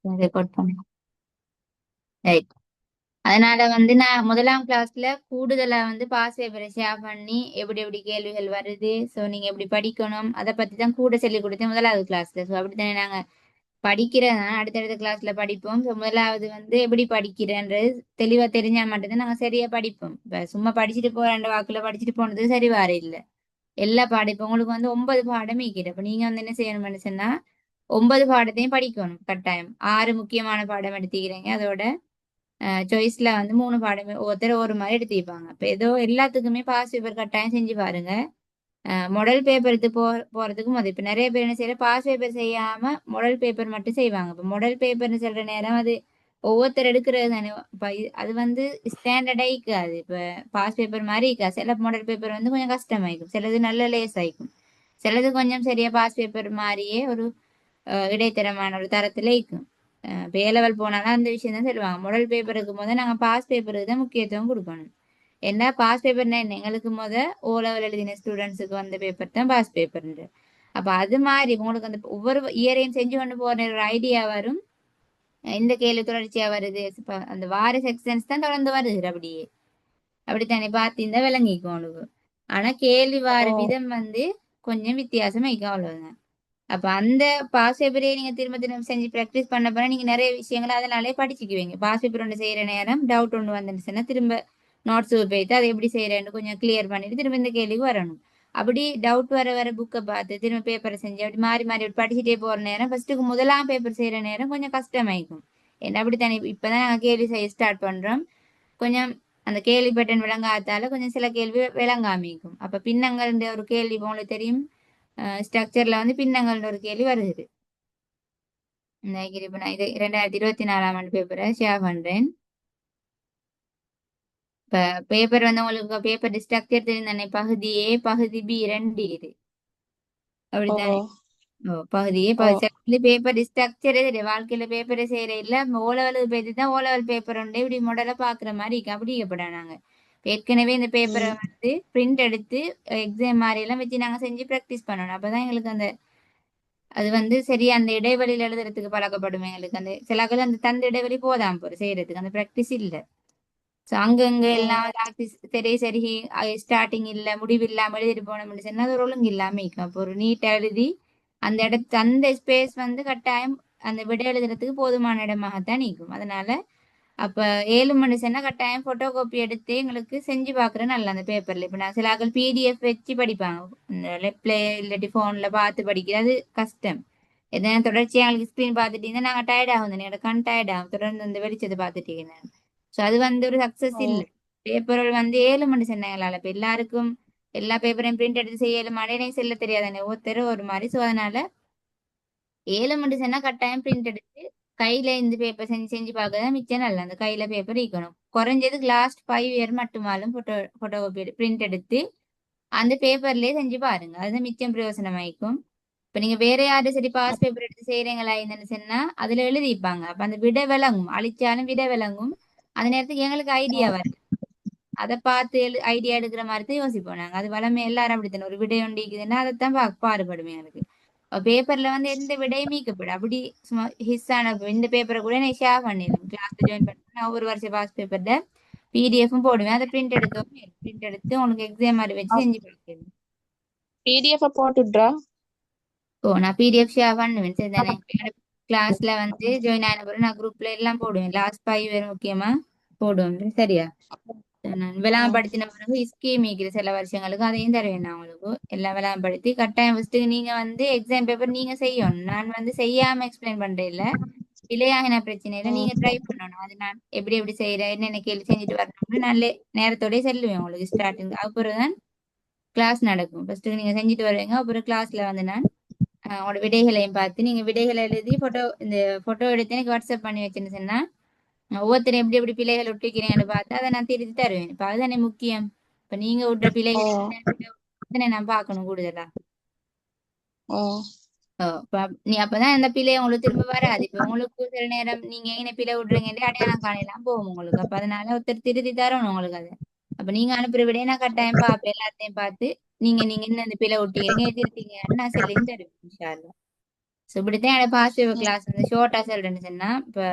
Record பண்ணேன். Right. அதனால வந்து நான் முதலாம் கிளாஸ்ல கூடுதலா வந்து பாஸ் பேப்பரை ஷேர் பண்ணி எப்படி எப்படி கேள்விகள் வருது, ஸோ நீங்க எப்படி படிக்கணும் அதை பத்தி தான் கூட சொல்லி கொடுத்தேன் முதலாவது கிளாஸ்ல. ஸோ அப்படித்தானே நாங்க படிக்கிறதா அடுத்தடுத்த கிளாஸ்ல படிப்போம். ஸோ முதலாவது வந்து எப்படி படிக்கிறன்றது தெளிவா தெரிஞ்சா மட்டும்தான் நாங்க சரியா படிப்போம். இப்ப சும்மா படிச்சுட்டு போற ரெண்டு வாக்குல படிச்சுட்டு போனது சரி வர இல்லை. எல்லா பாடம் இப்ப உங்களுக்கு வந்து 9 பாடம் இருக்குது. அப்ப நீங்க வந்து என்ன செய்யணும்னு சொன்னா 9 பாடத்தையும் படிக்கணும் கட்டாயம். 6 முக்கியமான பாடம் எடுத்துக்கிறீங்க. அதோட சாய்ஸ்ல வந்து 3 பாடம் ஒருத்தர் ஒரு மாதிரி எடுத்துப்பாங்க. இப்ப ஏதோ எல்லாத்துக்குமே பாஸ் பேப்பர் கட்டாயம் செஞ்சு பாருங்க. மாடல் பேப்பருக்கு போறதுக்கு முதல் இப்ப நிறைய பேர் என்ன செய்யற பாஸ் பேப்பர் செய்யாம மாடல் பேப்பர் மட்டும் செய்வாங்க. இப்ப மாடல் பேப்பர்னு சொல்ற நேரம் அது ஒவ்வொருத்தர் எடுக்கிறது தானே. இப்ப அது வந்து ஸ்டாண்டர்டா இருக்காது. இப்ப பாஸ் பேப்பர் மாதிரி இருக்காது. சில மாடல் பேப்பர் வந்து கொஞ்சம் கஷ்டமாயிருக்கும், சிலது நல்ல லேஸ் ஆயிக்கும், சிலது கொஞ்சம் சரியா பாஸ் பேப்பர் மாதிரியே ஒரு இடைத்தரமான ஒரு தரத்துல இருக்கும். இப்போ ஏ லெவல் போனாலும் அந்த விஷயம் தான் சொல்லுவாங்க. மாடல் பேப்பருக்கு போது நாங்கள் பாஸ் பேப்பருக்கு தான் முக்கியத்துவம் கொடுக்கணும். என்ன பாஸ் பேப்பர்னா என்ன, எங்களுக்கு ஓ லெவல் எழுதின ஸ்டூடெண்ட்ஸுக்கு வந்த பேப்பர் தான் பாஸ் பேப்பர்ன்ற. அப்ப அது மாதிரி உங்களுக்கு அந்த ஒவ்வொரு இயரையும் செஞ்சு கொண்டு போற ஒரு ஐடியா வரும். இந்த கேள்வி தொடர்ச்சியா வருது, இப்ப அந்த வார செக்ஷன்ஸ் தான் தொடர்ந்து வருது. அப்படியே அப்படித்தானே பார்த்தீங்கன்னா விளங்கிக்கும் உங்களுக்கு. ஆனா கேள்வி வார ஓ விதம் வந்து கொஞ்சம் வித்தியாசமா இருக்கும், அவ்வளவுதான். அப்ப அந்த பாஸ் பேப்பரே நீங்க திரும்ப திரும்ப செஞ்சு ப்ராக்டிஸ் பண்ண போனா நீங்க நிறைய விஷயங்களை அதனாலே படிச்சுக்குவீங்க. பாஸ் பேப்பர் ஒன்று செய்யற நேரம் டவுட் ஒன்று வந்துச்சுன்னா திரும்ப நோட்ஸ் போயிட்டு அதை எப்படி செய்யறேன்னு கொஞ்சம் கிளியர் பண்ணிட்டு திரும்ப இந்த கேள்விக்கு வரணும். அப்படி டவுட் வர வர புக்கை பார்த்து திரும்ப பேப்பரை செஞ்சு அப்படி மாறி மாறி படிச்சுட்டே போற நேரம் ஃபர்ஸ்ட்டுக்கு முதலாம் பேப்பர் செய்யற நேரம் கொஞ்சம் கஷ்டமாயிக்கும். என்ன அப்படித்தானே இப்பதான் நாங்க கேள்வி செய்ய ஸ்டார்ட் பண்றோம். கொஞ்சம் அந்த கேள்வி பேட்டர்ன் விளங்காதால கொஞ்சம் சில கேள்வி விளங்காமிக்கும். அப்ப பின்னங்கள் ஒரு கேள்வி உங்களுக்கு தெரியும். ஸ்ட்ரக்சர்ல வந்து பின்னங்கள்னு ஒரு கேள்வி வருது. இந்த இப்ப நான் இது 2024ஆம் ஆண்டு பேப்பரை ஷேர் பண்றேன். இப்ப பேப்பர் வந்து உங்களுக்கு பேப்பர் ஸ்ட்ரக்சர் தெரியும் தானே. பகுதி ஏ பகுதி பி ரெண்டு இது ஓ அப்படித்தானே. ஓ பகுதி ஏ ஓ பகுதி பேப்பர் ஸ்ட்ரக்சரே தெரியும். வாழ்க்கையில பேப்பரை செய்யற இல்ல ஓ லெவலுக்கு போயிட்டு தான் ஓ லெவல் பேப்பர் உண்டு இப்படி மாடலா பாக்குற மாதிரி இருக்கு. அப்படி எப்படா நாங்க ஏற்கனவே இந்த பேப்பரை ம் வந்து பிரிண்ட் எடுத்து எக்ஸாம் மாதிரி எல்லாம் வச்சு நாங்க செஞ்சு ப்ராக்டிஸ் பண்ணணும். அப்பதான் எங்களுக்கு அந்த அது வந்து சரியா அந்த இடைவெளியில எழுதுறதுக்கு பழக்கப்படும் எங்களுக்கு. அந்த சிலக்கள் அந்த தந்த இடைவெளி போதாம போற செய்யறதுக்கு அந்த ப்ராக்டிஸ் இல்ல. ஸோ அங்கங்க ம் எல்லாம் ப்ராக்டிஸ் சரி சரி ஸ்டார்டிங் இல்ல முடிவு இல்லாம எழுதிட்டு போனோம்னு சொன்னா அது ஒரு ஒழுங்கு இல்லாம இருக்கும். அப்போ ஒரு நீட்டா எழுதி அந்த இடத்து அந்த ஸ்பேஸ் வந்து கட்டாயம் அந்த விடை எழுதுறதுக்கு போதுமான இடமாகத்தான் நிற்கும். அதனால அப்ப 7 மணி சொன்னா கட்டாயம் போட்டோ காப்பி எடுத்து எங்களுக்கு செஞ்சு பாக்குறேன் நல்ல அந்த பேப்பர்ல. இப்ப நான் சில ஆக்கள் பிடிஎஃப் வச்சு படிப்பாங்க. இந்த லெப்ட்ல இல்லாட்டி போன்ல பார்த்து படிக்கிறது கஷ்டம். எதனா தொடர்ச்சியா எங்களுக்கு ஸ்கிரீன் பார்த்துட்டீங்கன்னா நாங்க டயர்ட் ஆகும், என்னோட கண் டயர்ட் ஆகும் தொடர்ந்து அந்த வெளிச்சத்தை பார்த்துட்டீங்கன்னா. ஸோ அது வந்து ஒரு சக்சஸ் ஓ இல்லை. பேப்பர்கள் வந்து 7 மணி சொன்னாங்களால இப்ப எல்லாருக்கும் எல்லா பேப்பரையும் பிரிண்ட் எடுத்து செய்ய 7 மணி எனக்கு செல்ல தெரியாதானே ஒவ்வொருத்தரும் ஒரு மாதிரி. ஸோ அதனால 7 மணி சொன்னா கட்டாயம் பிரிண்ட் எடுத்து கையில இந்த பேப்பர் செஞ்சு செஞ்சு பார்க்கதான் மிச்சம் நல்ல அந்த கையில பேப்பர் இருக்கணும். குறைஞ்சது லாஸ்ட் 5 இயர் மட்டுமாலும் போட்டோ காப்பி பிரிண்ட் எடுத்து அந்த பேப்பர்லயே செஞ்சு பாருங்க. அதுதான் மிச்சம் பிரயோசனமாயிக்கும். இப்ப நீங்க வேற யாரும் சரி பாஸ் பேப்பர் எடுத்து செய்யறீங்களா என்னன்னு சொன்னா அதுல எழுதிப்பாங்க. அப்ப அந்த விட விளங்கும், அழிச்சாலும் விட விளங்கும். அந்த நேரத்துக்கு எங்களுக்கு ஐடியா வரும். அதை பார்த்து ஐடியா எடுக்கிற மாதிரி தான் யோசிப்போம் நாங்க. அது வளமே எல்லாரும் அப்படித்தானே ஒரு விடை ஒண்டிக்குதுன்னா அதைத்தான் பாடுபடுமே எனக்கு. பேப்பர்ல வந்து எந்த விடையும் மீக்கப்படும். அப்படி சும்மா ஹிஸ் ஆன இந்த பேப்பரை கூட நான் ஷேர் பண்ணிடுவேன் கிளாஸ்ல ஜாயின் பண்ணி நான் ஒரு வருஷம் பாஸ் பேப்பர்ல பிடிஎஃப்பும் போடுவேன். அதை பிரிண்ட் எடுக்கவும் பிரிண்ட் எடுத்து உங்களுக்கு எக்ஸாம் மாதிரி வச்சு செஞ்சு பார்க்கிறேன். பிடிஎஃப் போட்டுடுறா. ஓ நான் பிடிஎஃப் ஷேர் பண்ணுவேன் சரி தானே. கிளாஸ்ல வந்து ஜாயின் ஆன பிறகு நான் குரூப்ல எல்லாம் போடுவேன். லாஸ்ட் 5 இயர் முக்கியமா போடுவேன். சரியா. நான் ம் விளாம்படுத்தின பிறகு ஸ்கீம் இருக்கிற சில வருஷங்களுக்கு அதையும் தருவேன் நான் உங்களுக்கு. எல்லாம் விளாம்படுத்தி கட்டாயம் ஃபர்ஸ்ட் நீங்க வந்து எக்ஸாம் பேப்பர் நீங்க செய்யணும். நான் வந்து செய்யாம எக்ஸ்பிளைன் பண்றேன் இல்ல. பிழையாகின பிரச்சனை இல்லை, நீங்க ட்ரை பண்ணணும். அது நான் எப்படி எப்படி செய்யறேன் என்னென்ன கேள்வி செஞ்சுட்டு வரணும்னு நல்ல நேரத்தோடய செல்லுவேன் உங்களுக்கு ஸ்டார்டிங். அப்புறம் தான் கிளாஸ் நடக்கும். ஃபர்ஸ்ட் நீங்க செஞ்சுட்டு வருவீங்க, அப்புறம் கிளாஸ்ல வந்து நான் உங்களோட விடைகளையும் பார்த்து நீங்க விடைகளை எழுதி இந்த போட்டோ எடுத்து எனக்கு வாட்ஸ்அப் பண்ணி வச்சுன்னு சொன்னா ஒவ்வொருத்தரும் எப்படி எப்படி பிள்ளைகள் விட்டுக்கிறேன்னு பார்த்து அதை நான் திருத்தி தருவேன். இப்ப அதுதானே முக்கியம். இப்ப நீங்க விட்ற ஓ பிள்ளைகள் தானே நான் பார்க்கணும் கூடுதலா. ஓ ஓ, நீ அப்பதான் அந்த பிள்ளை உங்களுக்கு திரும்ப வராது. இப்ப உங்களுக்கு சில நேரம் நீங்க எங்க பிள்ளை விடுறீங்கன்னு அடையாளம் காணலாம் போகும் உங்களுக்கு. அப்ப அதனால ஒருத்தர் திருத்தி தரணும் உங்களுக்கு அது. அப்ப நீங்க அனுப்புற விட நான் கட்டாயம் பார்ப்பேன், எல்லாத்தையும் பார்த்து நீங்க நீங்க என்ன இந்த பிள்ளை விட்டீங்க திருத்தீங்கன்னு நான் சொல்லியும் தருவேன் இன்ஷா அல்லாஹ். ஸோ இப்படித்தான் என்னோட பாஸ் பேப்பர் கிளாஸ் வந்து ஷோர்ட்டா சொல்றேன்னு சொன்னா இப்ப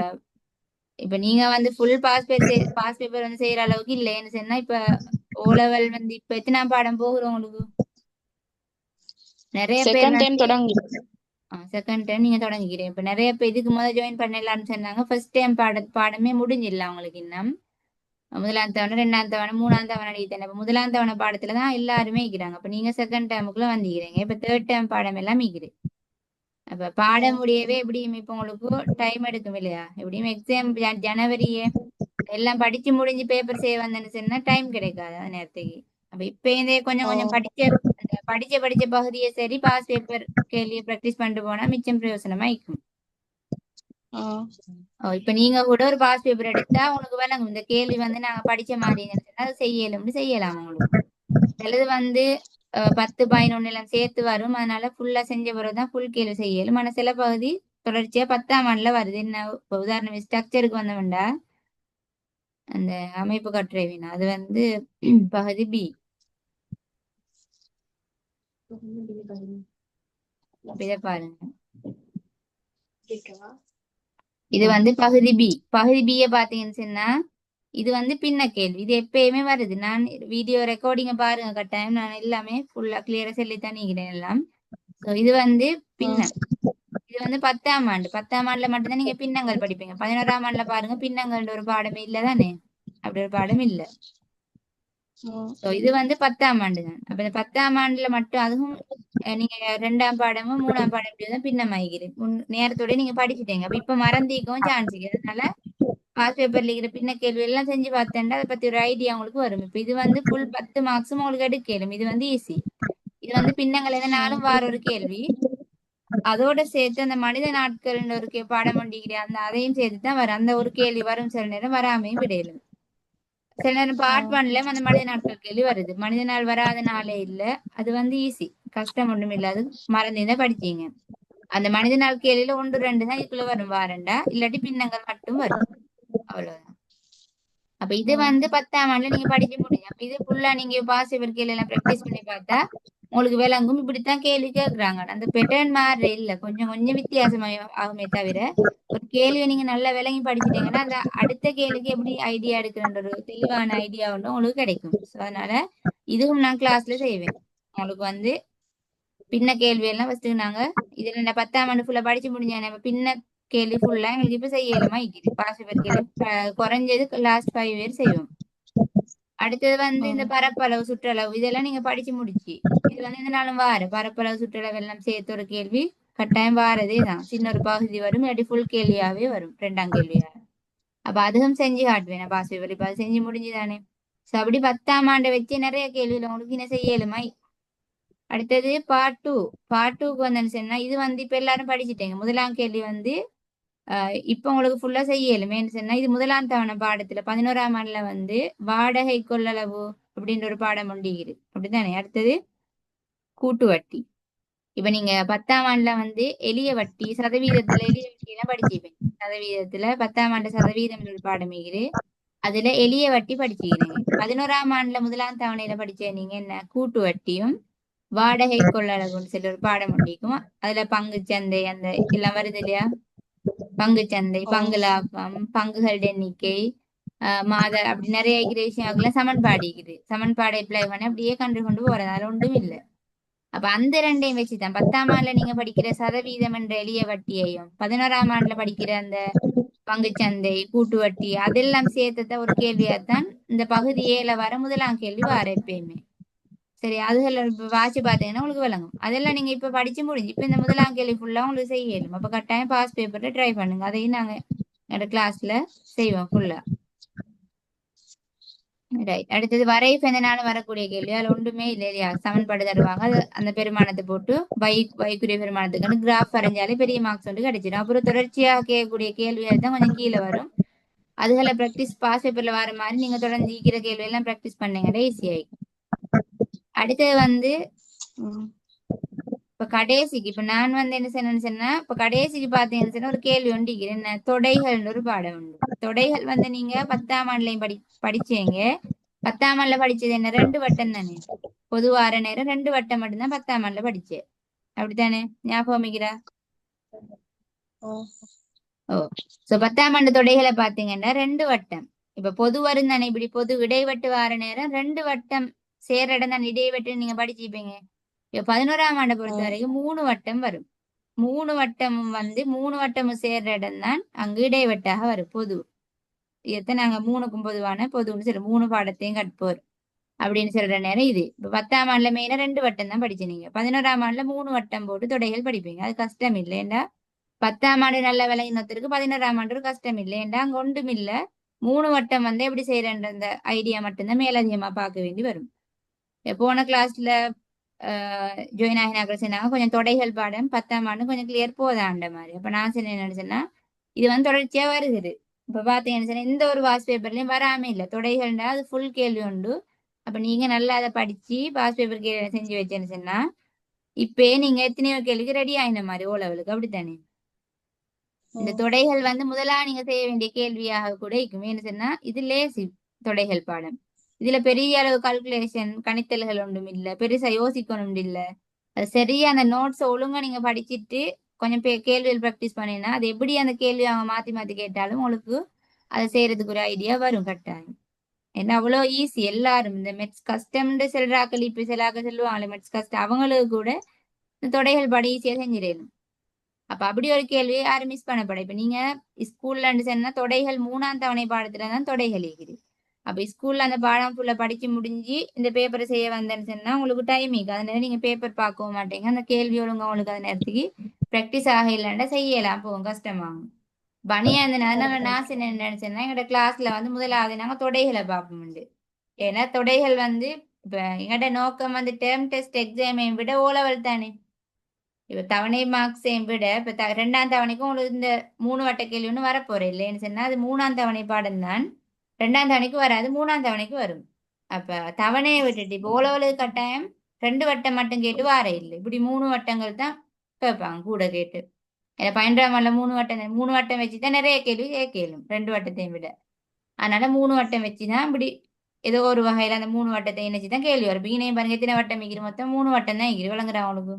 இப்ப நீங்க வந்து ஃபுல் பாஸ் பேப்பர் வந்து செய்யற அளவுக்கு இல்லைன்னு சொன்னா இப்ப ஓ லெவல் வந்து இப்ப எத்தனாம் பாடம் போகிறோம் உங்களுக்கு நிறைய பேர் செகண்ட் டைம் வந்து தொடங்கி. செகண்ட் டைம் நீங்க தொடங்கிக்கிறீங்க இப்ப நிறைய பேர் இதுக்கு முதல் ஜாயின் பண்ணலாம்னு சொன்னாங்க ஃபர்ஸ்ட் டைம் பாடமே முடிஞ்சிடல அவங்களுக்கு இன்னும் முதலாம் தவணை ரெண்டாம் தவணை மூணாம் தவணை அடித்தேன் இப்ப முதலாம் தவணை பாடத்துல தான் எல்லாருமே இருக்கிறாங்க இப்ப நீங்க செகண்ட் டைமுக்குள்ள வந்துக்கிறீங்க இப்ப தேர்ட் டைம் பாடம் எல்லாம் இருக்கிறது அப்ப பாடம் முடியவே எப்படியும் இப்ப உங்களுக்கு டைம் எடுக்கும் இல்லையா எப்படியும் எக்ஸாம் ஜனவரியே எல்லாம் படிச்சு முடிஞ்சு பேப்பர் செய்ய வந்தேன்னு சொன்னா டைம் கிடைக்காது அந்த நேரத்துக்கு அப்ப இப்ப இருந்தே கொஞ்சம் ஓ கொஞ்சம் படிச்ச பகுதியை சரி பாஸ் பேப்பர் கேள்வியை ப்ராக்டிஸ் பண்ணிட்டு போனா மிச்சம் பிரயோசனமா இருக்கும் ஓ இப்ப நீங்க கூட ஒரு பாஸ் பேப்பர் எடுத்தா உனக்கு விளங்கும் இந்த கேள்வி வந்து நாங்க படிச்ச மாதிரி இருந்துச்சுன்னா அது செய்யலாம் உங்களுக்கு சிலது வந்து 10, 11 எல்லாம் சேர்த்து வரும் அதனால ஃபுல்லா செஞ்ச பிறகுதான் ஃபுல் கேள்வி செய்யலும் ஆனா சில பகுதி தொடர்ச்சியா 10ஆம் ஆண்டுல வருது என்ன இப்ப உதாரணம் ஸ்ட்ரக்சருக்கு வந்தவன்டா அந்த அமைப்பு கட்டுரை வினா அது வந்து பகுதி பி இதை பாருங்க இது வந்து பகுதி பி பகுதி பிய பாத்தீங்கன்னு சொன்னா இது வந்து பின்ன கேள்வி இது எப்பயுமே வருது நான் வீடியோ ரெக்கார்டிங்க பாருங்க கட்டாயம் நான் எல்லாமே ஃபுல்லா கிளியரா சொல்லித்தான் நீக்கிறேன் எல்லாம் ஸோ இது வந்து பின்ன இது வந்து 10ஆம் ஆண்டுல மட்டும்தான் நீங்க பின்னங்கள் படிப்பீங்க 11ஆம் ஆண்டுல பாருங்க பின்னங்கள்ன்ற ஒரு பாடமே இல்லதானே அப்படி ஒரு பாடம் இல்ல ஸோ இது வந்து 10ஆம் ஆண்டு தான் அப்ப இந்த 10ஆம் ஆண்டுல மட்டும் அதுவும் நீங்க 2ஆம் பாடமும் 3ஆம் பாடம் இப்படிதான் பின்னமாகிறது நேரத்தோட நீங்க படிச்சுட்டீங்க அப்ப இப்ப மறந்திக்கவும் சான்ஸ் இருக்கு அதனால பாஸ் பேப்பர்ல இருக்கிற பின்ன கேள்வி எல்லாம் செஞ்சு பார்த்தேன்டா அதை பத்தி ஒரு ஐடியா உங்களுக்கு வரும் இப்ப இது வந்து ஃபுல் 10 மார்க்ஸும் உங்களுக்கு எடுக்கலும் இது வந்து ஈஸி இது வந்து பின்னங்கள் எதனாலும் வார ஒரு கேள்வி அதோட சேர்த்து அந்த மனித நாட்கள்ன்ற ஒரு பாடம் பண்ணிக்கிறேன் அந்த அதையும் சேர்த்து தான் வரும் அந்த ஒரு கேள்வி வரும் சில நேரம் வராமையும் விடையிலும் சில நேரம் பார்ட் ஒன்ல அந்த மனித நாட்கள் கேள்வி வருது மனித நாள் வராத நாளே இல்ல அது வந்து ஈஸி கஷ்டம் ஒண்ணும் இல்லாது மறந்துதான் படிச்சீங்க அந்த மனித நாள் கேள்வியில 1, 2 தான் இதுக்குள்ள வரும் வாரண்டா இல்லாட்டி பின்னங்கள் மட்டும் வரும் அவ்வளவுதான் அப்ப இது வந்து 10ஆம் ஆண்டுல நீங்க படிச்சு முடியும் அப்ப இது ஃபுல்லா நீங்க பாஸ் பேப்பர் கேள்வி எல்லாம் ப்ராக்டிஸ் பண்ணி பார்த்தா உங்களுக்கு விளங்கும் இப்படித்தான் கேள்வி கேட்கறாங்க அந்த பெட்டர்ன் மாதிரி இல்ல கொஞ்சம் கொஞ்சம் வித்தியாசமா ஆகுமே தவிர ஒரு கேள்வியை நீங்க நல்லா விளங்கி படிச்சிட்டீங்கன்னா அந்த அடுத்த கேள்விக்கு எப்படி ஐடியா எடுக்கிறன்ற ஒரு தெளிவான ஐடியா ஒன்று உங்களுக்கு கிடைக்கும் ஸோ அதனால இதுவும் நான் கிளாஸ்ல செய்வேன் உங்களுக்கு வந்து பின்ன கேள்வி எல்லாம் ஃபர்ஸ்ட் நாங்க இதுல நான் 10ஆம் ஆண்டு ஃபுல்லா படிச்சு முடிஞ்சேன் நம்ம பின்ன கேள்வி ஃபுல்லா எங்களுக்கு இப்ப செய்யலுமா இருக்குது பாஸ் பேப்பர் கேள்வி குறைஞ்சது லாஸ்ட் 5 இயர் செய்வோம் அடுத்தது வந்து இந்த பரப்பளவு சுற்றளவு இதெல்லாம் நீங்க படிச்சு முடிச்சு இது வந்து இந்த நாளும் வார பரப்பளவு சுற்றளவு எல்லாம் சேர்த்து ஒரு கேள்வி கட்டாயம் வாரதே தான் சின்ன ஒரு பகுதி வரும் இல்லாட்டி ஃபுல் கேள்வியாவே வரும் 2ஆம் கேள்வியா அப்ப அதுவும் செஞ்சு காட்டுவேன் நான் பாஸ் பேப்பர் இப்ப அது செஞ்சு முடிஞ்சுதானே சோ அப்படி 10ஆம் ஆண்டை வச்சு நிறைய கேள்வியில உங்களுக்கு என்ன செய்யலுமா அடுத்தது பார்ட் டூக்கு வந்தேன்னு சொன்னா இது வந்து இப்ப எல்லாரும் படிச்சுட்டேங்க முதலாம் கேள்வி வந்து இப்ப உங்களுக்கு ஃபுல்லா செய்யலுமேன்னு சொன்னா இது முதலாம் தவணை பாடத்துல 11ஆம் ஆண்டுல வந்து வாடகை கொள்ளளவு அப்படின்ற ஒரு பாடம் உண்டிகிறது அப்படித்தானே அடுத்தது கூட்டு வட்டி இப்ப நீங்க 10ஆம் ஆண்டுல வந்து எளிய வட்டி சதவீதத்துல எளிய வட்டி எல்லாம் படிச்சுப்பேன் சதவீதத்துல 10ஆம் ஆண்டு சதவீதம் ஒரு பாடம் இருக்குது அதுல எளிய வட்டி படிச்சுக்கிறீங்க 11ஆம் ஆண்டுல முதலாம் தவணையில படிச்ச நீங்க என்ன கூட்டு வட்டியும் வாடகை கொள்ளளவுன்னு சொல்லி ஒரு பாடம் உண்டிக்கும் அதுல பங்குச்சந்தை அந்த எல்லாம் வருது இல்லையா பங்குச்சந்தை பங்கு லாபம் பங்குகள் எண்ணிக்கை மாத அப்படி நிறைய இருக்கிற விஷயம் சமன்பாடு இருக்குது சமன்பாடை அப்ளை பண்ணி அப்படியே கண்டு கொண்டு போறது அதுல ஒன்றும் இல்லை அப்ப அந்த ரெண்டையும் வச்சுதான் 10ஆம் ஆண்டுல நீங்க படிக்கிற சதவீதம் என்ற எளிய வட்டியையும் 11ஆம் ஆண்டுல படிக்கிற அந்த பங்குச்சந்தை கூட்டு வட்டி அதெல்லாம் சேர்த்தத ஒரு கேள்வியாத்தான் இந்த பகுதி ஏல வர முதலாம் கேள்வி வர எப்பயுமே சரி அதுகள் இப்ப வாட்சி பார்த்தீங்கன்னா உங்களுக்கு விளங்கும் அதெல்லாம் நீங்க இப்ப படிச்சு முடிஞ்சு இப்ப இந்த முதலாம் கேள்வி ஃபுல்லா உங்களுக்கு செய்ய இயலும் அப்ப கட்டாயம் பாஸ் பேப்பர்ல ட்ரை பண்ணுங்க அதையும் நாங்க எங்க கிளாஸ்ல செய்வோம் ஃபுல்லா ரைட் அடுத்தது வரை பிறந்தனால வரக்கூடிய கேள்வி அதுல ஒன்றுமே இல்லை இல்லையா சமன்பாடு தருவாங்க அந்த பெருமானத்தை போட்டு வைக்குரிய பெருமானத்துக்கு கிராஃப் வரைஞ்சாலே பெரிய மார்க்ஸ் வந்து கிடைச்சிடும் அப்புறம் தொடர்ச்சியாக கேட்கக்கூடிய கேள்விகள் தான் கொஞ்சம் கீழே வரும் அதுகளை ப்ராக்டிஸ் பாஸ் பேப்பர்ல வர மாதிரி நீங்க தொடர்ந்து ஈக்கிற கேள்வி எல்லாம் ப்ராக்டிஸ் பண்ணீங்கன்னா ஈஸியாയി அடுத்தது வந்து இப்ப கடைசிக்கு இப்ப நான் வந்து என்ன செய்யணும்னு சொன்னா இப்ப கடைசிக்கு பாத்தீங்கன்னு சொன்னா ஒரு கேள்வி உண்டு என்ன தொடைகள்னு ஒரு பாடம் உண்டு தொடைகள் வந்து நீங்க 10ஆம் ஆண்டுலயும் படிச்சீங்க 10ஆம் ஆண்டுல படிச்சது என்ன 2 வட்டம் தானே பொதுவார நேரம் 2 வட்டம் மட்டும்தான் 10ஆம் ஆண்டுல படிச்சேன் அப்படித்தானே ஞாபகம் வைக்கிறா ஓ ஓ சோ 10ஆம் ஆண்டு தொடைகளை பாத்தீங்கன்னா ரெண்டு வட்டம். இப்ப பொது வரும் தானே, இப்படி பொது இடைவெட்டு வார நேரம் ரெண்டு வட்டம் சேர இடம் தான் இடைவெட்டு நீங்க படிச்சிருப்பீங்க. இப்ப 11ஆம் ஆண்டை பொறுத்த ஓ வரைக்கும் மூணு வட்டம் வரும். மூணு வட்டமும் வந்து மூணு வட்டமும் சேர்ற இடம் தான் அங்கு இடைவெட்டாக வரும் பொது. இதை நாங்க மூணுக்கும் பொதுவான பொதுன்னு சொல்லி மூணு பாடத்தையும் கற்போர் அப்படின்னு சொல்ற நேரம் இது. இப்ப 10ஆம் ஆண்டுல மெயினா ரெண்டு வட்டம் தான் படிச்சு, நீங்க 11ஆம் ஆண்டுல மூணு வட்டம் போட்டு தொடைகள் படிப்பீங்க. அது கஷ்டம் இல்லைண்டா. 10ஆம் ஆண்டு நல்ல விளையினத்திற்கு 11ஆம் ஆண்டு ஒரு கஷ்டம் இல்லைண்டா, அங்க ஒன்றும் இல்ல. மூணு வட்டம் வந்து எப்படி செய்யறன்ற அந்த ஐடியா மட்டும்தான் மேலதிகமா பார்க்க வேண்டி வரும். போன கிளாஸ்ல ஜோயின் ஆகினாக்கள் சொன்னாங்க கொஞ்சம் தொடைகள் பாடம் 10ஆம் ஆண்டு கொஞ்சம் கிளியர் போதாண்ட மாதிரி. அப்ப நான் சொன்னேன் என்ன சொன்னா, இது வந்து தொடர்ச்சியா வருகிறது. இப்ப பாத்தீங்கன்னு சொன்னா இந்த ஒரு வாஸ் பேப்பர்லயும் வராம இல்ல தொடைகள்னா அது ஃபுல் கேள்வி உண்டு. அப்ப நீங்க நல்லா அதை படிச்சு பாஸ் பேப்பர் கேள்வி செஞ்சு வச்சேன்னு சொன்னா இப்பயே நீங்க எத்தனையோ கேள்விக்கு ரெடி ஆயின மாதிரி ஓ லெவலுக்கு, அப்படித்தானே? ஓ இந்த தொடைகள் வந்து முதலா நீங்க செய்ய வேண்டிய கேள்வியாக கூட இருக்கும். ஏன்னு சொன்னா இது லேசி தொடைகள் பாடம். இதுல பெரிய அளவு கால்குலேஷன் கணித்தல்கள் ஒன்றும் இல்ல, பெருசா யோசிக்கணும் இல்ல. அது சரியா அந்த நோட்ஸ் ஒழுங்கா நீங்க படிச்சிட்டு கொஞ்சம் கேள்விகள் ப்ராக்டிஸ் பண்ணினா அது எப்படி அந்த கேள்வி அவங்க மாத்தி மாத்தி கேட்டாலும் உங்களுக்கு அதை செய்யறதுக்கு ஒரு ஐடியா வரும் கட்டாயம். ஏன்னா அவ்வளோ ஈஸி. எல்லாரும் இந்த மெட்ஸ் கஷ்டம்னு செல்றாக்கள் இப்ப சிலாக்கள் சொல்லுவாங்களே மெட்ஸ் கஷ்டம், அவங்களுக்கு கூட இந்த தொடைகள் படி ஈஸியா செஞ்சிடணும். அப்ப அப்படி ஒரு கேள்வி யாரும் மிஸ் பண்ணப்பட. இப்ப நீங்க ஸ்கூல்ல சொன்னா தொடைகள் 3ஆம் தவணை பாடத்துல தான் தொடைகள் இருக்குது. அப்ப ஸ்கூல்ல அந்த பாடம் ஃபுல்லா படிச்சு முடிஞ்சு இந்த பேப்பரை செய்ய வந்தேன்னு சொன்னா உங்களுக்கு டைம் இருக்கு. அதனால நீங்க பேப்பர் பார்க்கவும் மாட்டீங்க, அந்த கேள்வி ஒழுங்கா உங்களுக்கு அந்த நேரத்துக்கு ப்ராக்டிஸ் ஆக இல்லைன்னா செய்யலாம் போகும் கஷ்டமாகும். பனியா இருந்தனால நான் என்ன நினைச்சேன்னா எங்களோட கிளாஸ்ல வந்து முதலாவது நாங்க தொடைகளை பார்ப்போம். ஏன்னா தொடைகள் வந்து இப்ப எங்கட நோக்கம் வந்து டேர்ம் டெஸ்ட் எக்ஸாமையும் விட ஓ லெவல் தானே. இப்ப தவணை மார்க்ஸையும் விட இப்ப 2ஆம் தவணைக்கும் உங்களுக்கு இந்த மூணு வட்ட கேள்வி ஒன்று வரப்போறேன் இல்லைன்னு சொன்னா அது 3ஆம் தவணை பாடம் தான். 2ஆம் தவணைக்கு வராது, 3ஆம் தவணைக்கு வரும். அப்ப தவணையை விட்டுட்டு இப்போ ஓலவலு கட்டாயம் ரெண்டு வட்டம் மட்டும் கேட்டு வார இல்லை, இப்படி மூணு வட்டங்கள் தான் கேட்பாங்க கூட கேட்டு. ஏன்னா 12ஆம் ஆண்டுல மூணு வட்டம் வச்சுதான் நிறைய கேள்வி கேட்கலும் ரெண்டு வட்டத்தையும் விட. அதனால மூணு வட்டம் வச்சுதான் இப்படி ஏதோ ஒரு வகையில அந்த மூணு வட்டத்தை இணைச்சுதான் கேள்வி வரும். இப்ப இணையம் பாருங்க எத்தனை வட்டம் வைக்கிற, மொத்தம் மூணு வட்டம் தான் வைக்கிற விளங்குறா அவனுக்கு.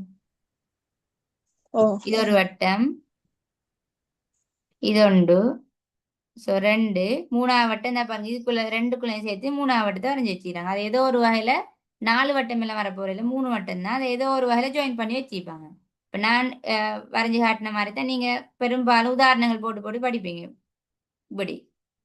ஓ இது ஒரு வட்டம், இது உண்டு. ஸோ ரெண்டு மூணாவது வட்டம் தான் பாருங்க, இதுக்குள்ள ரெண்டுக்குள்ளேயும் சேர்த்து மூணாவது வட்டத்தை வரைஞ்சி வச்சுக்கிறாங்க. அது ஏதோ ஒரு வகையில நாலு வட்டம் எல்லாம் வரப்போறதுல மூணு வட்டம் தான், அதை ஏதோ ஒரு வகையில ஜாயின் பண்ணி வச்சுப்பாங்க. இப்ப நான் வரைஞ்சி காட்டின மாதிரி தான் நீங்க பெரும்பாலும் உதாரணங்கள் போட்டு போட்டு படிப்பீங்க இப்படி.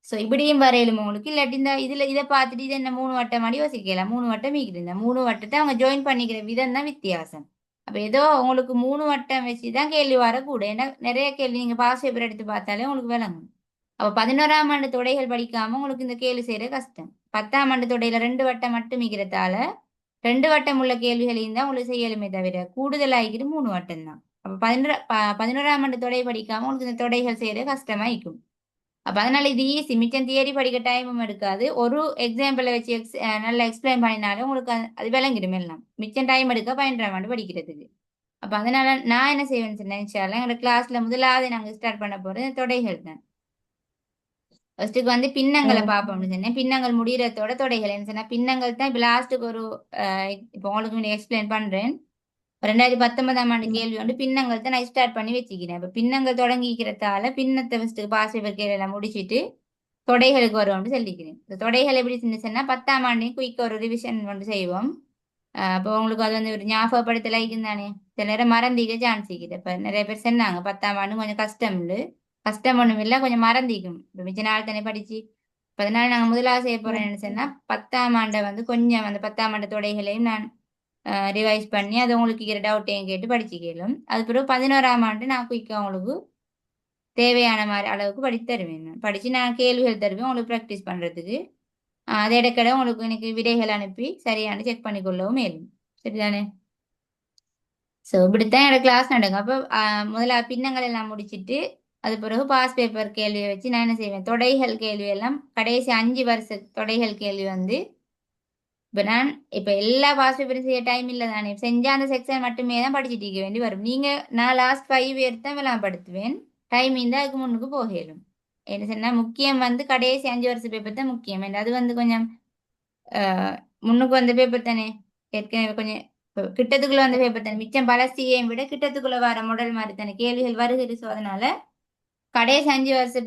ஸோ இப்படியும் வரையிலும் உங்களுக்கு இல்லாட்டி இந்த இதுல இதை பார்த்துட்டு இது என்ன மூணு வட்டம் மாதிரி யோசிக்கலாம். மூணு வட்டம் மீக்குது, இந்த மூணு வட்டத்தை அவங்க ஜாயின் பண்ணிக்கிற விதம் தான் வித்தியாசம். அப்ப ஏதோ உங்களுக்கு மூணு வட்டம் வச்சுதான் கேள்வி வரக்கூட, ஏன்னா நிறைய கேள்வி நீங்க பாஸ் பேப்பர் எடுத்து பார்த்தாலே உங்களுக்கு விளங்கும். அப்ப 11ஆம் ஆண்டு தொடைகள் படிக்காம உங்களுக்கு இந்த கேள்வி செய்யற கஷ்டம். 10ஆம் ஆண்டு தொடையில ரெண்டு வட்டம் மட்டும் மிகிறதால ரெண்டு வட்டம் உள்ள கேள்விகளையும் தான் உங்களுக்கு செய்யலுமே தவிர கூடுதலாகிக்கிட்டு மூணு வட்டம் தான். அப்ப 11ஆம் ஆண்டு தொடை படிக்காம உங்களுக்கு இந்த தொடைகள் செய்யற கஷ்டமா இருக்கும். அப்ப அதனால இது ஈஸி, மிச்சம் தியரி படிக்க டைமும் எடுக்காது. ஒரு எக்ஸாம்பிளை வச்சு நல்லா எக்ஸ்பிளைன் பண்ணினாலும் உங்களுக்கு அது விளங்கிடும் எல்லாம். மிச்சம் டைம் எடுக்க 12ஆம் ஆண்டு படிக்கிறதுக்கு. அப்ப அதனால நான் என்ன செய்வேன்னு சொன்னேன், எங்களோட கிளாஸ்ல முதலாவது நாங்க ஸ்டார்ட் பண்ண போறது தொடைகள் தான். ஃபர்ஸ்ட்டுக்கு வந்து ஓ பின்னங்களை பார்ப்போம்னு சொன்னேன். பின்னங்கள் முடிகிறதோட தொடைகள் என்ன சொன்னா பின்னங்கள் தான் இப்ப லாஸ்ட்டுக்கு ஒரு இப்போ உங்களுக்கு எக்ஸ்பிளைன் பண்றேன். 2019ஆம் ஆண்டு ம் கேள்வி வந்து பின்னங்கள் தான் நான் ஸ்டார்ட் பண்ணி வச்சுக்கிறேன். இப்ப பின்னங்கள் தொடங்கிக்கிறதால பின்னத்தை ஃபர்ஸ்ட் பாஸ் பேப்பர் கேள்வி எல்லாம் முடிச்சிட்டு தொடைகளுக்கு வருவோம்னு சொல்லிக்கிறேன். இந்த தொடைகள் எப்படி சொன்னா 10ஆம் ஆண்டையும் குயிக்க ஒரு ரிவிஷன் வந்து செய்வோம். அப்போ உங்களுக்கு அது வந்து ஒரு ஞாபகப்படுத்தல தானே, சில நேரம் மறந்திக்க சான்ஸ் இருக்குது. இப்ப நிறைய பேர் சொன்னாங்க 10ஆம் ஆண்டு கொஞ்சம் கஷ்டம் இல்லை, கஷ்டம் ஒண்ணும் இல்லை கொஞ்சம் மறந்திக்கும் இப்ப மிச்ச நாள் தானே படிச்சு. இப்ப அதனால நாங்க முதலாவது செய்ய ஓ போறோம்னு சொன்னா 10ஆம் ஆண்டை வந்து கொஞ்சம் அந்த 10ஆம் ஆண்டு தொடைகளையும் நான் ரிவைஸ் பண்ணி அது உங்களுக்கு இருக்கிற டவுட்டையும் கேட்டு படிச்சு கேளும். அது பிறகு 11ஆம் ஆண்டு நான் குயிக்கா உங்களுக்கு தேவையான மாதிரி அளவுக்கு படித்து தருவேன். நான் படிச்சு நான் கேள்விகள் தருவேன் உங்களுக்கு ப்ராக்டிஸ் பண்றதுக்கு. அதை இடக்கட உங்களுக்கு எனக்கு விடைகள் அனுப்பி சரியான செக் பண்ணிக்கொள்ளவும் மேலும். சரிதானே? ஸோ இப்படித்தான் என்னோட கிளாஸ் நடக்கும். அப்போ முதல்ல பின்னங்கள் எல்லாம் முடிச்சிட்டு அது பிறகு பாஸ் பேப்பர் கேள்வியை வச்சு நான் என்ன செய்வேன், தொடைகள் கேள்வி எல்லாம் கடைசி 5 வருஷ தொடைகள் கேள்வி வந்து இப்ப நான் இப்ப எல்லா பாஸ் பேப்பரும் செய்ய டைம் இல்லை தானே, செஞ்ச அந்த செக்ஷன் மட்டுமே தான் படிச்சுட்டு இருக்க வேண்டி வரும். நீங்க நான் லாஸ்ட் 5 இயர் தான் விளாம்படுத்துவேன், டைம் இருந்தா அதுக்கு முன்னுக்கு போகலும். என்ன சொன்னா முக்கியம் வந்து கடைசி 5 வருஷ பேப்பர் தான் முக்கியம். அது வந்து கொஞ்சம் முன்னுக்கு வந்த பேப்பர் தானே, ஏற்கனவே கொஞ்சம் கிட்டத்துக்குள்ள வந்த பேப்பர் தானே மிச்சம் பலஸ்டிகையும் விட கிட்டத்துக்குள்ள வர மாடல் மாதிரி தானே கேள்விகள் வருகிறது. ஸோ அதனால கடைசி 5 வருஷ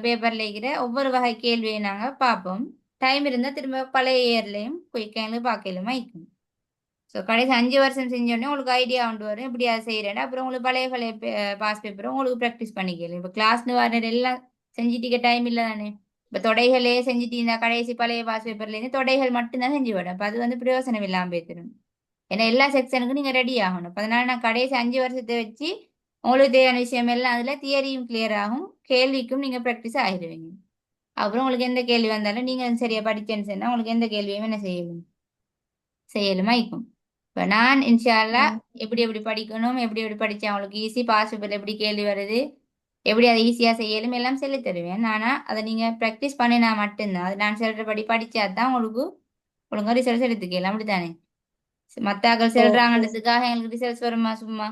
பேப்பர்ல இருக்கிற ஒவ்வொரு வகை கேள்வியை நாங்க பார்ப்போம். டைம் இருந்தா திரும்ப பழைய இயர்லயும் குயிக்கானு பார்க்கலுமா இருக்கும். ஸோ கடைசி 5 வருஷம் செஞ்சோடனே உங்களுக்கு ஐடியா கொண்டு வரும் இப்படி அதை செய்யறேன். அப்புறம் உங்களுக்கு பழைய பழைய பாஸ் பேப்பரும் உங்களுக்கு ப்ராக்டிஸ் பண்ணிக்கலாம். இப்போ கிளாஸ்னு வர எல்லாம் செஞ்சுட்டு டைம் இல்லை தானே. இப்போ தொடைகளே செஞ்சுட்டு இருந்தா கடைசி பழைய பாஸ் பேப்பர்லேருந்து தொடைகள் மட்டும்தான் செஞ்சு விடும். அப்போ அது வந்து பிரயோசனம் இல்லாமல் போய்த்திடும். ஏன்னா எல்லா செக்ஷனுக்கும் நீங்கள் ரெடி ஆகணும். அப்ப அதனால நான் கடைசி 5 வருஷத்தை வச்சு உங்களுக்கு தேவையான விஷயம் எல்லாம் அதில் தியரியும் கிளியர் ஆகும், கேள்விக்கும் நீங்கள் ப்ராக்டிஸ் ஆகிடுவீங்க. அப்புறம் உங்களுக்கு எந்த கேள்வி வந்தாலும் நீங்கள் சரியா படிச்சேன்னு சொன்னா உங்களுக்கு எந்த கேள்வியும் என்ன செய்யலுமா இருக்கும். இப்போ நான் இன்ஷால்லா ம். எப்படி எப்படி படிக்கணும், எப்படி எப்படி படிச்சா அவங்களுக்கு ஈஸி, பாசிபிள் எப்படி கேள்வி வருது, எப்படி அதை ஈஸியாக செய்யலும் எல்லாம் சொல்லி தருவேன். ஆனா அதை நீங்கள் ப்ராக்டிஸ் பண்ணினா மட்டும்தான், அது நான் சொல்றபடி படிச்சா தான் உங்களுக்கு ஒழுங்கா ரிசல்ட்ஸ் எடுத்துக்கலாம். அப்படித்தானே மத்தாக்கள் ஓ. செல்றாங்கன்றதுக்காக எங்களுக்கு ரிசல்ட்ஸ் வருமா? சும்மா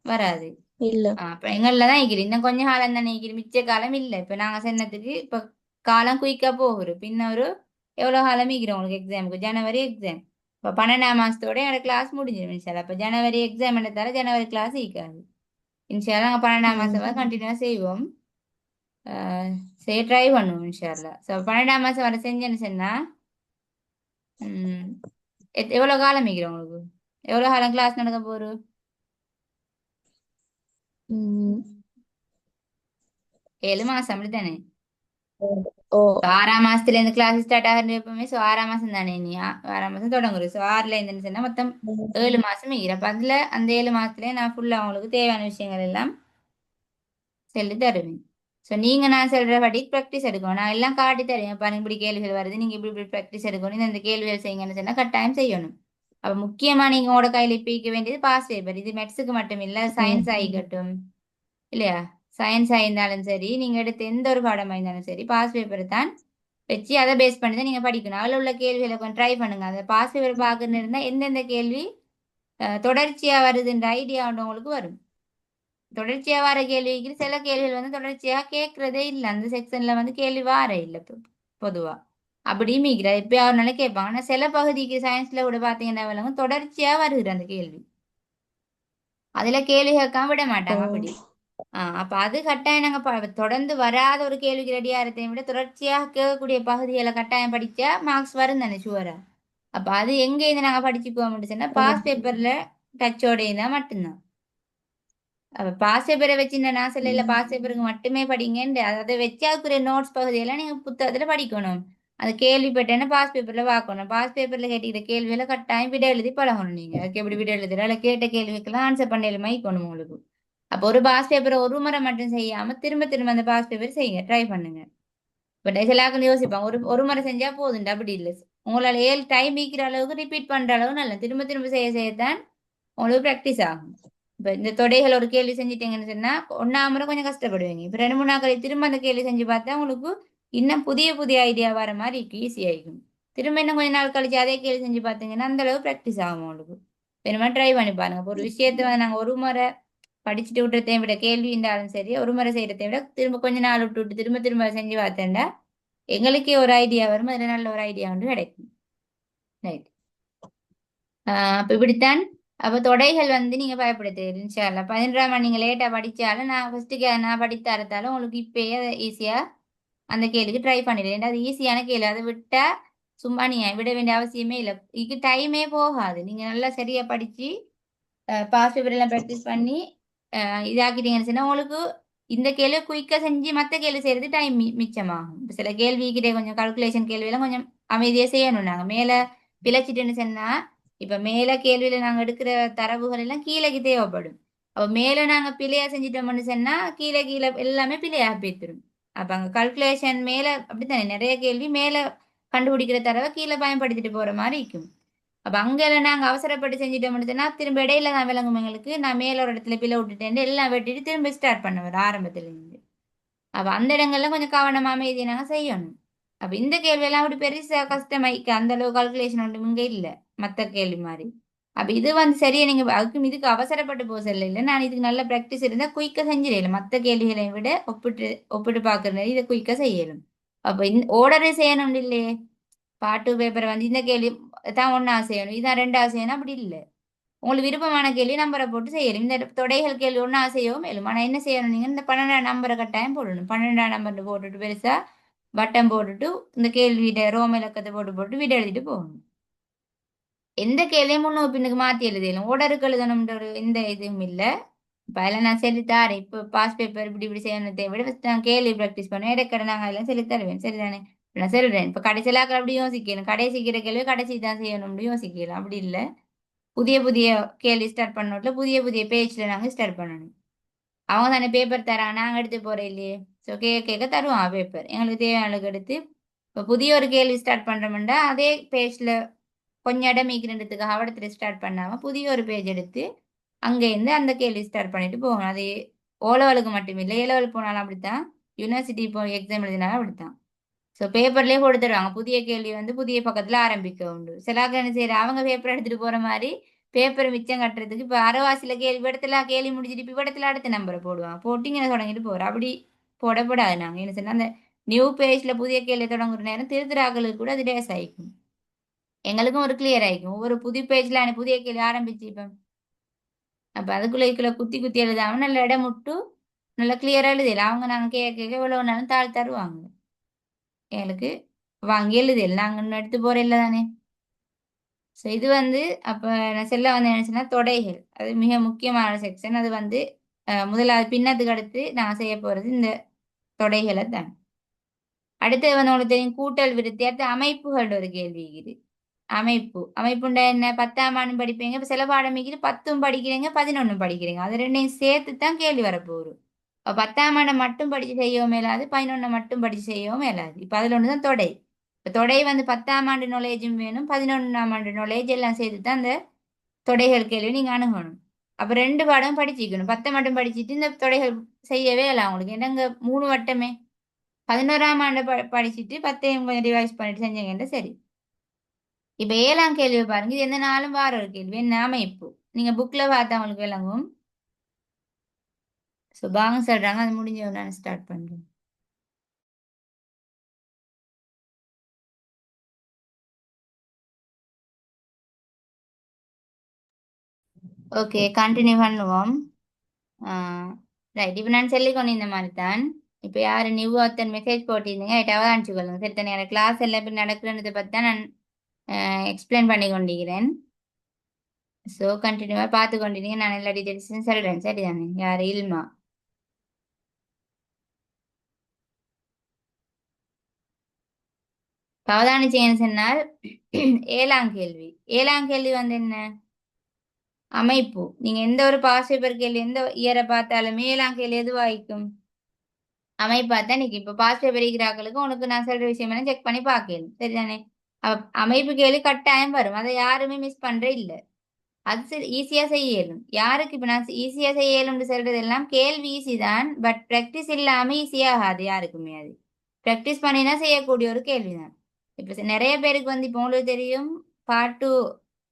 வராது. இல்ல. அப்ப எங்கள்ல தான் இருக்கிறது இன்னும் கொஞ்சம் காலம் தான் நிற்கிது, மிச்ச காலம் இல்லை. இப்ப நாங்க சொன்னதுக்கு இப்ப காலம் குயிக்கா போகுது. பின்ன ஒரு எவ்வளவு காலம் இருக்கிறோம் உங்களுக்கு எக்ஸாமுக்கு? ஜனவரி எக்ஸாம். இப்ப 12ஆம் மாசத்தோட என்னோட கிளாஸ் முடிஞ்சிடும் இன்ஷால்லா. இப்ப ஜனவரி எக்ஸாம் எடுத்தாலும் ஜனவரி கிளாஸ் இருக்காது இன்ஷால்லா. நாங்க 12ஆம் மாசம் ம். கண்டினியூவா செய்வோம். செய்ய ட்ரை பண்ணுவோம் இன்ஷால்லா. ஸோ 12ஆம் மாசம் வர செஞ்சேன்னு சொன்னா உம் எவ்வளவு காலம் இருக்கிறோம் உங்களுக்கு? எவ்வளவு காலம் கிளாஸ் நடக்க போகுது? ம். 7 மாசம் அப்படித்தானே? ஓ. ஓ. 6ஆம் மாசத்துல இருந்து கிளாஸ் ஸ்டார்ட் ஆகிறது எப்பவுமே. ஸோ 6ஆம் மாசம் தானே நீ 6ஆம் மாசம் தொடங்குறது. ஸோ 6ல இருந்துன்னு சொன்னா மொத்தம் ம். 7 மாசம் இருக்கிற அதுல அந்த 7 மாசத்துல நான் ஃபுல்லா அவங்களுக்கு தேவையான விஷயங்கள் எல்லாம் சொல்லி தருவேன். ஸோ நீங்க நான் சொல்றபடி ப்ராக்டிஸ் எடுக்கணும். நான் எல்லாம் காட்டி தருவேன். பாருங்க இப்படி கேள்விகள் வருது, நீங்க இப்படி இப்படி ப்ராக்டிஸ் எடுக்கணும், இந்த கேள்விகள் செய்யுங்கன்னு சொன்னா கட்டாயம் செய்யணும். அப்ப முக்கியமா நீங்க உங்களோட கையில பிடிக்க வேண்டியது பாஸ் பேப்பர். இது மேத்ஸுக்கு மட்டும் இல்ல, சயின்ஸ் ஆகிக்கட்டும் இல்லையா? சயின்ஸ் ஆயிருந்தாலும் சரி, நீங்க எடுத்த எந்த ஒரு பாடமா இருந்தாலும் சரி, பாஸ் பேப்பர் தான் வச்சு அதை பேஸ் பண்ணி தான் நீங்க படிக்கணும். அதில் உள்ள கேள்விகளை கொஞ்சம் ட்ரை பண்ணுங்க. அதை பாஸ் பேப்பர் பார்க்கணுன்னு இருந்தா எந்தெந்த கேள்வி தொடர்ச்சியா வருதுன்ற ஐடியா உங்களுக்கு வரும். தொடர்ச்சியா வர கேள்விக்கு சில கேள்விகள் வந்து தொடர்ச்சியா கேட்கறதே இல்லை, அந்த செக்ஷன்ல வந்து கேள்வி வார இல்லை பொதுவா. அப்படி மீக்கிற இப்ப அவனால கேட்பாங்க. ஆனா சில பகுதிக்கு சயின்ஸ்ல கூட பாத்தீங்கன்னா தொடர்ச்சியா வருகிற அந்த கேள்வி, அதுல கேள்வி கேட்காம விட ஓ. மாட்டாங்க அப்படி. அப்ப அது கட்டாயம் நாங்க தொடர்ந்து வராத ஒரு கேள்விக்கு ரெடியா இருந்ததை விட தொடர்ச்சியாக கேட்கக்கூடிய பகுதிகளை கட்டாயம் படிச்சா மார்க்ஸ் வரும் தானே ஷுவரா. அப்ப அது எங்க இருந்து நாங்க படிச்சு போக முடிச்சுன்னா ஓ. பாஸ் பேப்பர்ல டச்சோட இருந்தா மட்டும்தான். அப்ப பாஸ் பேப்பரை வச்சு நான் சொல்ல இல்ல பாஸ் பேப்பருக்கு மட்டுமே படிங்கன்னு, அதை வச்சு அதுக்குரிய நோட்ஸ் பகுதியெல்லாம் நீங்க புத்தகத்துல படிக்கணும். அது கேள்விப்பட்டேன்னா பாஸ் பேப்பர்ல பார்க்கணும். பாஸ் பேப்பர்ல கேட்டுக்கிற கேள்வியில கட்டாயம் விட எழுதி பழகணும். நீங்க அதுக்கு எப்படி விட எழுதுற அல்ல கேட்ட கேள்விக்கெல்லாம் ஆன்சர் பண்ணல மைக்கணும் உங்களுக்கு. அப்போ ஒரு பாஸ் பேப்பரை ஒரு முறை மட்டும் செய்யாம திரும்ப திரும்ப அந்த பாஸ் பேப்பர் செய்யுங்க, ட்ரை பண்ணுங்க. பட் சிலாக்கள் யோசிப்பாங்க ஒரு ஒரு முறை செஞ்சா போதுண்டு, அப்படி இல்லை. உங்களால 7 டைம் வீக்கிற அளவுக்கு ரிப்பீட் பண்ற அளவு நல்ல திரும்ப திரும்ப செய்ய செய்யத்தான் உங்களுக்கு ப்ராக்டிஸ் ஆகும். இப்ப இந்த தொடைகள் ஒரு கேள்வி செஞ்சுட்டீங்கன்னு சொன்னா 1ஆம் முறை கொஞ்சம் கஷ்டப்படுவீங்க. இப்ப 2 3 நாட்கள் திரும்ப அந்த கேள்வி செஞ்சு பார்த்தா உங்களுக்கு இன்னும் புதிய புதிய ஐடியா வர மாதிரி இருக்கு, ஈஸி ஆயிக்கும். திரும்ப இன்னும் கொஞ்ச நாள் கழிச்சு அதே கேள்வி செஞ்சு பார்த்தீங்கன்னா அந்த அளவு ப்ராக்டிஸ் ஆகும் உங்களுக்கு. வேணுமா ட்ரை பண்ணி பாருங்க. இப்ப ஒரு விஷயத்த வந்து நாங்க ஒரு முறை படிச்சுட்டு விட்டுறதை விட கேள்வி இருந்தாலும் சரி ஒரு முறை செய்யறதை விட திரும்ப கொஞ்ச நாள் விட்டு விட்டு திரும்ப திரும்ப செஞ்சு பார்த்தேன்டா எங்களுக்கே ஒரு ஐடியா வரும், அதுல நல்ல ஒரு ஐடியா வந்து கிடைக்கும். ரைட். அப்ப இப்படித்தான். அப்ப தொடைகள் வந்து நீங்க பயப்படுது இன்ஷால்லா. 11ஆம் நீங்க லேட்டா படிச்சாலும் நான் ஃபர்ஸ்ட்டுக்கு நான் படித்து தரத்தாலும் உங்களுக்கு இப்பயே ஈஸியா அந்த கேள்விக்கு ட்ரை பண்ணிடுறேன். அது ஈஸியான கேள்வி, அதை விட்டா சும்மா நீங்க விட வேண்டிய அவசியமே இல்லை. இதுக்கு டைமே போகாது. நீங்க நல்லா சரியா படிச்சு பாஸ் பேப்பர் எல்லாம் ப்ராக்டிஸ் பண்ணி இதாக்கிட்டீங்கன்னு சொன்னா உங்களுக்கு இந்த கேள்வி குயிக்கா செஞ்சு மற்ற கேள்வி செய்யறது டைம் மிச்சமாகும். இப்ப சில கேள்விக்கிட்டே கொஞ்சம் கால்குலேஷன் கேள்வி எல்லாம் கொஞ்சம் அமைதியா செய்யணும். நாங்க மேல பிழைச்சிட்டுன்னு சொன்னா இப்ப மேல கேள்வியில நாங்க எடுக்கிற தரவுகள் எல்லாம் கீழேக்கு தேவைப்படும். அப்ப மேல நாங்க பிழையா செஞ்சிட்டோம்னு சொன்னா கீழே கீழே எல்லாமே பிழையா போய்த்திரும். அப்ப அங்க கால்குலேஷன் மேல அப்படித்தானே நிறைய கேள்வி மேல கண்டுபிடிக்கிற தரவை கீழே பயன்படுத்திட்டு போற மாதிரி இருக்கும். அப்ப அங்கெல்லாம் நாங்க அவசரப்பட்டு செஞ்சுட்டோம்னு சொன்னா திரும்ப இடையில தான் விளங்கும் எங்களுக்கு. நான் மேல ஒரு இடத்துல பிள்ளை விட்டுட்டேன் எல்லாம் வெட்டிட்டு திரும்ப ஸ்டார்ட் பண்ணுவேன் ஆரம்பத்துல இருந்து. அப்ப அந்த இடங்கள்ல கொஞ்சம் கவனமா அமைதியை நாங்க செய்யணும். அப்ப இந்த கேள்வி எல்லாம் அப்படி பெருசா கஷ்டமாயிக்க அந்த அளவு கால்குலேஷன் ஒன்றும் இங்க இல்ல மத்த கேள்வி மாதிரி. அப்ப இது வந்து சரியா நீங்க அதுக்கும் இதுக்கு அவசரப்பட்டு போக சொல்ல இல்லை. நான் இதுக்கு நல்ல பிராக்டிஸ் இருந்தா குயிக்கா செஞ்சிடல. மத்த கேள்விகளை விட ஒப்பிட்டு ஒப்பிட்டு பாக்குறது இதை குயிக்கா செய்யலும். அப்ப இந்த ஓர்டரே செய்யணும் இல்லையே. பாட்டு பேப்பரை வந்து இந்த கேள்வி தான் ஒன்றா செய்யணும் இதான் ரெண்டாவது செய்யணும் அப்படி இல்லை. உங்களுக்கு விருப்பமான கேள்வி நம்பரை போட்டு செய்யணும். இந்த தொடைகள் கேள்வி ஒன்றா செய்யவும் மேலும். ஆனால் என்ன செய்யணும் நீங்கள் இந்த 12ஆம் நம்பரை கட்டாயம் போடணும். 12ஆம் நம்பர் போட்டுட்டு பெருசா வட்டம் போட்டுட்டு இந்த கேள்வியிட ரோம இலக்கத்தை போட்டு போட்டு விட எழுதிட்டு போகணும். எந்த கேள்வியும் முன்னுக்கு பின்னுக்கு மாற்றி எழுதணும். ஓடருக்கு எழுதணும்ன்ற ஒரு எந்த இதுவும் இல்லை. இப்போ அதில் நான் சொல்லித்தாரேன். இப்போ பாஸ் பேப்பர் இப்படி இப்படி செய்யணும் தேவை விட நான் கேள்வி ப்ராக்டிஸ் பண்ணுவேன். இடைக்கடை நாங்கள் எல்லாம் சொல்லி தருவேன். சரிதானே? இப்ப நான் சொல்றேன். இப்போ கடைசியில் அப்படி யோசிக்கணும். கடைசிக்கிற கேள்வி கடைசி தான் செய்யணும்னு யோசிக்கலாம். அப்படி இல்லை. புதிய புதிய கேள்வி ஸ்டார்ட் பண்ணோட்ல புதிய புதிய பேஜ்ல நாங்கள் ஸ்டார்ட் பண்ணணும். அவங்க தானே பேப்பர் தராங்க, நாங்கள் எடுத்து போறோம் இல்லையே. ஸோ கேட்க கேட்க தருவான் பேப்பர் எங்களுக்கு தேவையானதுக்கு எடுத்து. இப்போ புதிய ஒரு கேள்வி ஸ்டார்ட் பண்றோம்னா அதே பேஜ்ல கொஞ்சம் இடம் மீக்கிறதுக்காக அவடத்துல ஸ்டார்ட் பண்ணாம புதிய ஒரு பேஜ் எடுத்து அங்கேருந்து அந்த கேள்வி ஸ்டார்ட் பண்ணிட்டு போகணும். அது ஓ லெவலுக்கு மட்டும் இல்லை, ஏ லெவல் போனாலும் அப்படித்தான், யூனிவர்சிட்டி இப்போ எக்ஸாம் எழுதினாலும் அப்படித்தான். ஸோ பேப்பர்லேயே கொடுத்துருவாங்க புதிய கேள்வி வந்து புதிய பக்கத்தில் ஆரம்பிக்க உண்டு. சிலாக்க என்ன செய்யற அவங்க பேப்பர் எடுத்துட்டு போற மாதிரி பேப்பர் மிச்சம் கட்டுறதுக்கு இப்போ அரைவாசியில் கேள்வி இடத்துல கேள்வி முடிச்சுட்டு இப்போ இடத்துல அடுத்த நம்பரை போடுவாங்க, போட்டு இங்கே தொடங்கிட்டு போகிறோம். அப்படி போடப்படாது. நாங்கள் என்ன சொன்னால் அந்த நியூ பேஜில் புதிய கேள்வி தொடங்குற நேரம் திருத்துறாக்களுக்கு கூட அது டேஸ் ஆகிக்கும், எங்களுக்கும் ஒரு கிளியர் ஆகிக்கும். ஒவ்வொரு புது பேஜில் புதிய கேள்வி ஆரம்பிச்சு இப்போ அப்போ அதுக்குள்ளே இதுக்குள்ள குத்தி குத்தி எழுதாமல் நல்ல இடம் விட்டு நல்லா கிளியராக எழுதலாம். அவங்க நாங்கள் கேட்க கேட்க எவ்வளோ நாளும் தாழ் தருவாங்க எங்களுக்கு. வாங்கி எழுதல நாங்கள் இன்னும் எடுத்து போகிற இல்லை தானே. ஸோ இது வந்து அப்போ நான் செல்ல வந்து நினைச்சேன்னா தொடைகள் அது மிக முக்கியமான செக்ஷன். அது வந்து முதலாவது பின்னத்துக்கு அடுத்து நான் செய்ய போகிறது இந்த தொடைகளை தான். அடுத்தது வந்து உங்களுக்கு தெரியும் கூட்டல் விருத்தி. அடுத்து அமைப்புகள் ஒரு கேள்வி இருக்குது. அமைப்புண்டா என்ன? 10ஆம் ஆண்டு படிப்பீங்க, இப்போ சில பாடம் இருக்குது 10ம் படிக்கிறீங்க 11ம் படிக்கிறீங்க, அது ரெண்டையும் சேர்த்து தான் கேள்வி வரப்போகுது. இப்போ 10ஆம் ஆண்டை மட்டும் படித்து செய்யவும் மேலாது, 11 மட்டும் படித்து செய்யவும் மேலாது. இப்போ அதில் ஒன்று தான் தொடை. இப்போ தொடை வந்து 10ஆம் ஆண்டு நாலேஜும் வேணும், 11ஆம் ஆண்டு நாலேஜ் எல்லாம் சேர்த்து தான் அந்த தொடைகள் கேள்வி நீங்கள் அணுகணும். அப்போ ரெண்டு பாடம் படிச்சுக்கணும். 10 மட்டும் படிச்சுட்டு இந்த தொடைகள் செய்யவே இல்லை அவங்களுக்கு. என்னங்க 3 வட்டமே 11ஆம் ஆண்டு படிச்சுட்டு 10ஐயும் கொஞ்சம் ரிவைஸ் பண்ணிட்டு செஞ்சீங்கன்னா சரி. இப்ப 7ஆம் கேள்வி பாருங்க. இது எந்த நாளும் வார ஒரு கேள்வி. என்ன? அமைப்பு. நீங்க புக்ல பார்த்தா உங்களுக்கு விளங்கும். சுபாங்க சொல்றாங்க, அது முடிஞ்ச நான் ஸ்டார்ட் பண்றேன். ஓகே, கண்டினியூ பண்ணுவோம். ரைட், இப்போ நான் சொல்லிக்கொண்டு இந்த மாதிரி தான். இப்போ யாரு நியூ ஒருத்தன் மெசேஜ் போட்டிருந்தீங்க எட்டாவது அனுப்பிச்சுக்கொள்ளுங்க. சரி தானே? எனக்கு கிளாஸ் எல்லாம் இப்போ நடக்கிறத பற்றி தான் நான் எக்ஸ்பிளைன் பண்ணி கொண்டிருக்கிறேன். ஸோ கண்டினியூவாக பார்த்து கொண்டிருந்தீங்க. நான் எல்லா டீட்டெயில்ஸும் சொல்கிறேன். சரி தானே? யார்? இல்மா. அவதானிச்சீங்கன்னு சொன்னால் 7ஆம் கேள்வி. 7ஆம் கேள்வி வந்து என்ன? அமைப்பு. நீங்க எந்த ஒரு பாஸ் பேப்பர் கேள்வி எந்த இயரை பார்த்தாலும் 7ஆம் கேள்வி எது வாய்க்கும்? அமைப்பா தான் நிற்கும். இப்போ பாஸ் பேப்பர் இருக்கிறாக்களுக்கு உனக்கு நான் சொல்ற விஷயம் என்ன செக் பண்ணி பார்க்கணும். சரிதானே? அமைப்பு கேள்வி கட்டாயம் வரும், அதை யாருமே மிஸ் பண்ற இல்லை. அது சரி, ஈஸியா செய்ய இயலும். யாருக்கு இப்ப நான் ஈஸியா செய்ய இயலும்னு சொல்றது எல்லாம் கேள்வி ஈஸி தான், பட் ப்ராக்டிஸ் இல்லாம ஈஸியாகாது யாருக்குமே. அது ப்ராக்டிஸ் பண்ணினா செய்யக்கூடிய ஒரு கேள்விதான். இப்ப நிறைய பேருக்கு வந்து இப்போ உங்களுக்கு தெரியும் பார்ட் 2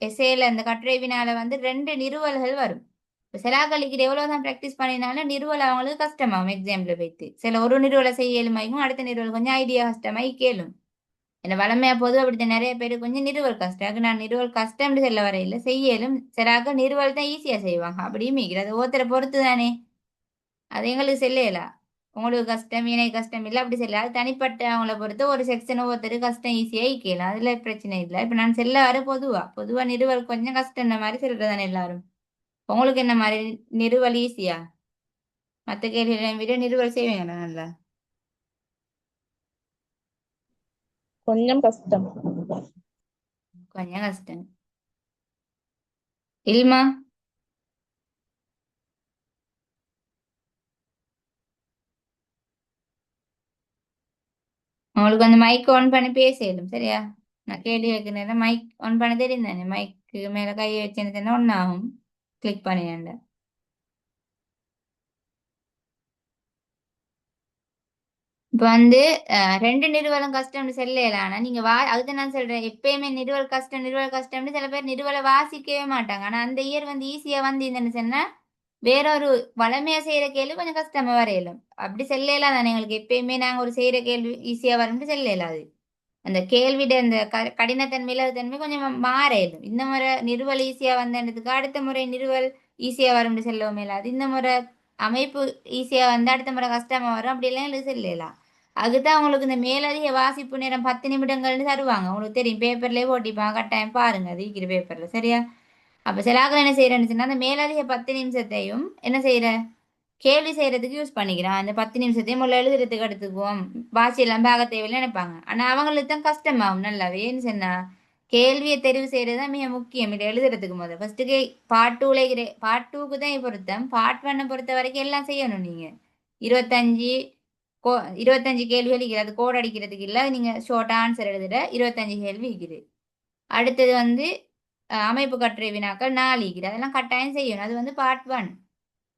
எஸ்ஏல இந்த கட்டுரை வினால வந்து 2 நிறுவல்கள் வரும். இப்போ சிலாக்களுக்கு எவ்வளவுதான் ப்ராக்டிஸ் பண்ணினாலும் நிறுவல் அவங்களுக்கு கஷ்டமாகும். எக்ஸாம்ல போய்த்து சில ஒரு நிறுவலை செய்ய இயலுமாய்க்கும், அடுத்த நிறுவல் கொஞ்சம் ஐடியா கஷ்டமாய் கேளும். என்ன வளமையா போதும் அப்படித்தான். நிறைய பேருக்கு கொஞ்சம் நிறுவல் கஷ்டம். நான் நிறுவல் கஷ்டம்னு சொல்ல வரையில செய்யலும் சிலாக்க நிறுவல் தான் ஈஸியா செய்வாங்க. அப்படியும் அது ஒருத்தரை பொறுத்து தானே. அது எங்களுக்கு செல்லையில உங்களுக்கு கஷ்டம் எனக்கு கஷ்டம் இல்லை அப்படி செல்ல. அது தனிப்பட்ட அவங்கள பொறுத்து ஒரு செக்ஷன் ஒவ்வொருத்தர் கஷ்டம் ஈஸியா ஈக்கலாம், அதுல பிரச்சனை இல்லை. இப்ப நான் செல்ல வர பொதுவா பொதுவா நிறுவல் கொஞ்சம் கஷ்டம் மாதிரி சொல்றதானே எல்லாரும். உங்களுக்கு என்ன மாதிரி நிறுவல் ஈஸியா? மற்ற கேள்விகளை விட நிறுவல் செய்வீங்க நல்லா? கொஞ்சம் கஷ்டம். கொஞ்சம் கஷ்டம். இல்மா, உங்களுக்கு அந்த மைக் ஆன் பண்ணி பேசலும் சரியா? நான் கேள்வி கேட்க நேரம் மைக் ஆன் பண்ண தெரியும் தானே? மைக்கு மேல கையை வச்சுன்னு ஒன்னாகும், கிளிக் பண்ணியாண்ட. இப்ப வந்து ரெண்டு நிறுவனம் கஷ்டம்னு சொல்லல. ஆனா நீங்க அதுதான் நான் சொல்றேன், எப்பயுமே நிறுவல் கஷ்டம் நிறுவல் கஷ்டம்னு சில பேர் நிறுவலை வாசிக்கவே மாட்டாங்க. ஆனா அந்த இயர் வந்து ஈஸியா வந்து இருந்தேன்னு சொன்னா வேற ஒரு வளமையா செய்யற கேள்வி கொஞ்சம் கஷ்டமா வரையலும். அப்படி செல்லலாம் தானே எங்களுக்கு எப்பயுமே நாங்க ஒரு செய்யற கேள்வி ஈஸியா வரும்னு செல்லல அது. அந்த கேள்விட அந்த கடினத்தன்மையில தன்மை கொஞ்சம் மாறிடும். இந்த முறை நிறுவல் ஈஸியா வந்ததுக்கு அடுத்த முறை நிறுவல் ஈஸியா வரும்னு செல்லவும் மேலாது. இந்த முறை அமைப்பு ஈஸியா வந்து அடுத்த முறை கஷ்டமா வரும், அப்படியெல்லாம் எழுத செல்லலாம். அதுதான் உங்களுக்கு இந்த மேலதிக வாசிப்பு நேரம் 10 நிமிடங்கள்னு தருவாங்க. உங்களுக்கு தெரியும், பேப்பர்லயே போட்டிப்பாங்க, கட்டாயம் பாருங்க அது இருக்கிற பேப்பர்ல, சரியா? அப்ப சிலாக்கள் என்ன செய்யறேன்னு சொன்னா, அந்த மேலதிக 10 நிமிஷத்தையும் என்ன செய்யற, கேள்வி செய்யறதுக்கு யூஸ் பண்ணிக்கிறான். அந்த 10 நிமிஷத்தையும் உள்ள எழுதுறதுக்கு எடுத்துக்குவோம், பாசி எல்லாம் பார்க்க தேவையில்லை நினைப்பாங்க. ஆனா அவங்களுக்கு தான் கஷ்டமாகும் நல்லாவே. ஏன்னு சொன்னா, கேள்வியை தெரிவு செய்யறது தான் மிக முக்கியம். இதை எழுதுறதுக்கு முதல் ஃபர்ஸ்ட்டுக்கு பார்ட் 2க்கு தான் பொருத்தம். பார்ட் 1 பொறுத்த வரைக்கும் எல்லாம் செய்யணும் நீங்க. 25 கோ 25 கேள்வி அளிக்கிறது, அது கோட் அடிக்கிறதுக்கு இல்லை, நீங்க ஷார்ட் ஆன்சர் எழுதுற 25 கேள்வி இருக்குது. அடுத்தது வந்து அமைப்பு கட்டுரை வினாக்கள் 4 இருக்குது, அதெல்லாம் கட்டாயம் செய்யணும். அது வந்து பார்ட் 1,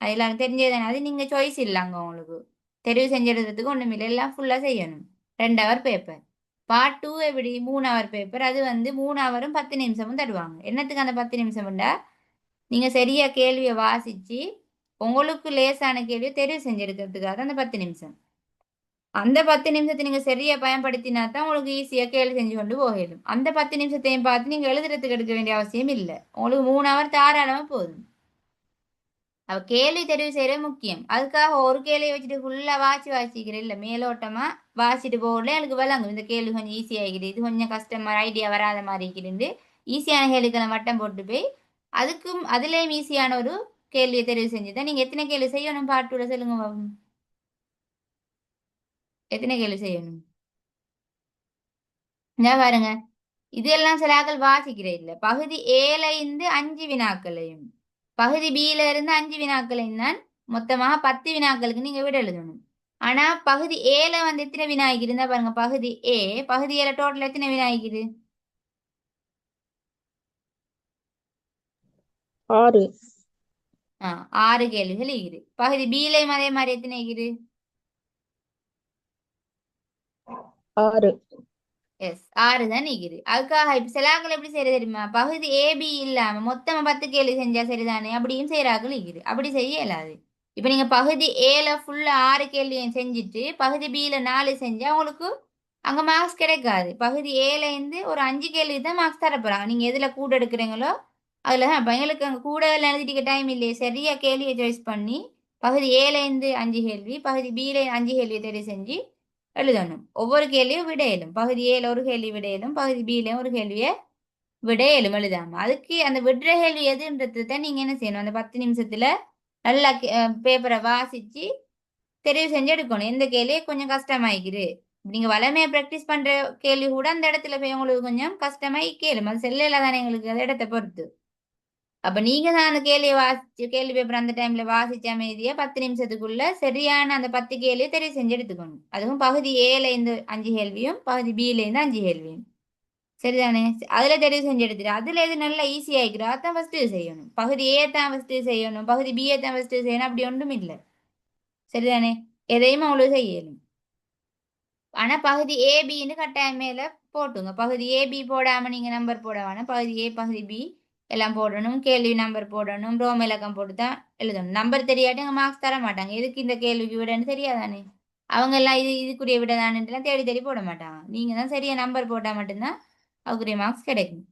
அது எல்லாரும் தெரிஞ்சதுதானே. அது நீங்க சாய்ஸ் இல்லைங்க உங்களுக்கு, தெரிவு செஞ்செடுக்கிறதுக்கு ஒண்ணும் இல்லை, எல்லாம் ஃபுல்லா செய்யணும். 2 ஹவர் பேப்பர். பார்ட் 2 எப்படி 3 ஹவர் பேப்பர், அது வந்து 3 ஹவரும் 10 நிமிஷமும் தருவாங்க. என்னத்துக்கு அந்த 10 நிமிஷம்டா, நீங்க சரியா கேள்வியை வாசிச்சு உங்களுக்கு லேசான கேள்வியை தெரிவு செஞ்செடுக்கிறதுக்காக தான் அந்த 10 நிமிஷம். அந்த 10 நிமிஷத்தை நீங்க சரியா பயன்படுத்தினா தான் உங்களுக்கு ஈஸியா கேள்வி செஞ்சு கொண்டு போயிடும். அந்த 10 நிமிஷத்தையும் பார்த்து நீங்க எழுதுறதுக்கு எடுக்க வேண்டிய அவசியம் இல்லை. உங்களுக்கு 3 ஹவர் தாராளமா போதும். அவ கேள்வி தெரிவு செய்யறது முக்கியம். அதுக்காக ஒரு கேள்வியை வச்சுட்டு ஃபுல்லா வாசிக்கிறேன் இல்ல, மேலோட்டமா வாசிட்டு போகல எனக்கு விளங்கும். இந்த கேள்வி கொஞ்சம் ஈஸியா இருக்குது, இது கொஞ்சம் கஷ்டமா ஐடியா வராத மாதிரி இருக்குது, ஈஸியான கேள்விகளை மட்டம் போட்டு போய் அதுக்கும் அதுலயும் ஈஸியான ஒரு கேள்வியை தெரிவு செஞ்சுதான் நீங்க எத்தனை கேள்வி செய்யணும் பார்ட் 2ல சொல்லுங்க பாப்போம். எத்தனை கேள்வி செய்யணும்? நான் பாருங்க, இதெல்லாம் சிலாக்கள் வாசிக்கிற இல்ல. பகுதி ஏல இருந்து 5 வினாக்களையும் பகுதி பியில இருந்து 5 வினாக்களையும் தான் மொத்தமாக 10 வினாக்களுக்கு நீங்க விட எழுதணும். ஆனா பகுதி ஏல வந்து எத்தனை வினாய்க்கு இருந்தா பாருங்க, பகுதி ஏல டோட்டல் எத்தனை வினாய்க்குது? 6. 6 கேள்விகள் இருக்குது. பகுதி பியிலையும் அதே மாதிரி எத்தனை இருக்குது? 6. எஸ், 6 தான் இருக்குது. அதுக்காக இப்ப சிலாக்கள் எப்படி செய்யறது தெரியுமா, பகுதி ஏபி இல்லாம மொத்தமா 10 கேள்வி செஞ்சா சரிதானே, அப்படியும் செய்யறாக்கள் இருக்குது. அப்படி செய்ய இயலாது. இப்ப நீங்க பகுதி ஏல ஃபுல்லா 6 கேள்வியும் செஞ்சுட்டு பகுதி பியில 4 செஞ்சா உங்களுக்கு அங்க மார்க்ஸ் கிடைக்காது. பகுதி ஏல இருந்து ஒரு 5 கேள்வி தான் மார்க்ஸ் தர போறாங்க. நீங்க எதுல கூட எடுக்கிறீங்களோ அதுல அப்ப எங்களுக்கு அங்க கூட எழுதிக்க டைம் இல்லையே, சரியா கேள்வியை சாய்ஸ் பண்ணி பகுதி ஏல இருந்து 5 கேள்வி, பகுதி பியில 5 கேள்வி தெரிவு செஞ்சு எழுதணும். ஒவ்வொரு கேள்வியும் விடையலும், பகுதி ஏல ஒரு கேள்வி விடையலும், பகுதி பியில ஒரு கேள்வியை விடையலும் எழுதாம. அதுக்கு அந்த விடுற கேள்வி எதுன்றது தான் நீங்க என்ன செய்யணும், அந்த 10 நிமிஷத்துல நல்லா பேப்பரை வாசிச்சு தெரிவு செஞ்சு எடுக்கணும். எந்த கேள்வி கொஞ்சம் கஷ்டமாயிக்குது, நீங்க வளமையா பிராக்டிஸ் பண்ற கேள்வி கூட அந்த இடத்துல போய் உங்களுக்கு கொஞ்சம் கஷ்டமாயி கேளும், அது செல்லையில தானே எங்களுக்கு அந்த இடத்தை பொறுத்து. அப்ப நீங்க தான் அந்த கேள்வியை வாசிச்சு கேள்வி பேப்பர் அந்த டைம்ல வாசிச்ச அமைதியா 10 நிமிஷத்துக்குள்ள சரியான அந்த 10 கேள்வியை தெரிவு செஞ்சு எடுத்துக்கணும். அதுவும் பகுதி ஏல இருந்து 5 கேள்வியும் பகுதி பியில இருந்து 5 கேள்வியும், சரிதானே? அதுல தெரிவு செஞ்சு எடுத்துட்டு அதுல எது நல்லா ஈஸி ஆயிக்கிறோம் அதான் ஃபர்ஸ்ட் செய்யணும். பகுதி ஏ தான் ஃபர்ஸ்ட் செய்யணும், பகுதி பிஏ தான் ஃபர்ஸ்ட் செய்யணும், அப்படி ஒன்றும் இல்லை, சரிதானே? எதையும் அவ்வளவு செய்யணும். ஆனா பகுதி ஏபின்னு கட்டாயம் மேல போட்டுங்க. பகுதி ஏபி போடாம நீங்க நம்பர் போட வேணாம். பகுதி ஏ பகுதி பி எல்லாம் போடணும், கேள்வி நம்பர் போடணும், ரோம் இலக்கம் போட்டு தான் எழுதணும். நம்பர் தெரியாட்டி அங்க மார்க்ஸ் தர மாட்டாங்க. எதுக்கு இந்த கேள்விக்கு விடன்னு தெரியாதானே, அவங்க எல்லாம் இதுக்குரிய விட தானேலாம் தேடி தேடி போட மாட்டாங்க. நீங்க தான் சரியா நம்பர் போட்டா மட்டும்தான் அதுக்குரிய மார்க்ஸ் கிடைக்கும்.